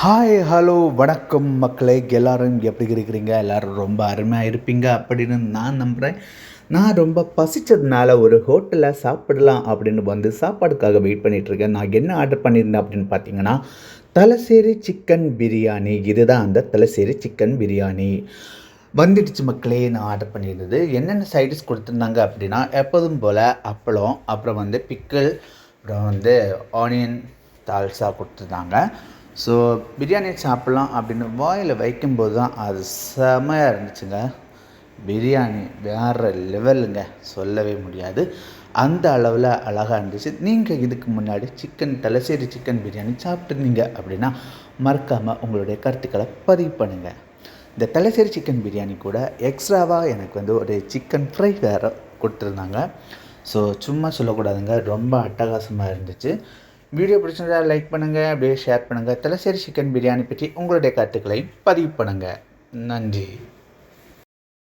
Hi hello வணக்கம் மக்களே, எல்லோரும் எப்படி இருக்கிறீங்க? எல்லோரும் ரொம்ப அருமையாக இருப்பீங்க அப்படின்னு நான் நம்புகிறேன். நான் ரொம்ப பசித்ததுனால ஒரு ஹோட்டலில் சாப்பிடலாம் அப்படின்னு வந்து சாப்பாடுக்காக வெயிட் பண்ணிகிட்ருக்கேன். நான் என்ன ஆர்டர் பண்ணியிருந்தேன் அப்படின்னு பார்த்தீங்கன்னா, தலசேரி சிக்கன் பிரியாணி. இதுதான் அந்த தலசேரி சிக்கன் பிரியாணி வந்துடுச்சு மக்களே. நான் ஆர்டர் பண்ணியிருந்தது என்னென்ன சைடிஷ் கொடுத்துருந்தாங்க அப்படின்னா, எப்போதும் போல் அப்பளம், அப்புறம் வந்து பிக்கிள், அப்புறம் வந்து ஆனியன் தால்சா கொடுத்துருந்தாங்க. ஸோ பிரியாணி சாப்பிட்லாம் அப்படின்னு வாயில் வைக்கும்போது தான் அது செமையாக இருந்துச்சுங்க. பிரியாணி வேறு லெவலுங்க, சொல்லவே முடியாது. அந்த அளவில் அழகாக இருந்துச்சு. நீங்கள் இதுக்கு முன்னாடி தலசேரி சிக்கன் பிரியாணி சாப்பிட்ருந்தீங்க அப்படின்னா மறக்காமல் உங்களுடைய கருத்துக்களை பதிவு பண்ணுங்கள். இந்த தலசேரி சிக்கன் பிரியாணி கூட எக்ஸ்ட்ராவாக எனக்கு வந்து ஒரு சிக்கன் ஃப்ரை வேறு கொடுத்துருந்தாங்க. ஸோ சும்மா சொல்லக்கூடாதுங்க, ரொம்ப அட்டகாசமாக இருந்துச்சு. வீடியோ பிடிச்சிருந்தா லைக் பண்ணுங்கள், அப்படியே ஷேர் பண்ணுங்கள். தலசேரி சிக்கன் பிரியாணி பற்றி உங்களுடைய கருத்துக்களை பதிவு பண்ணுங்கள். நன்றி.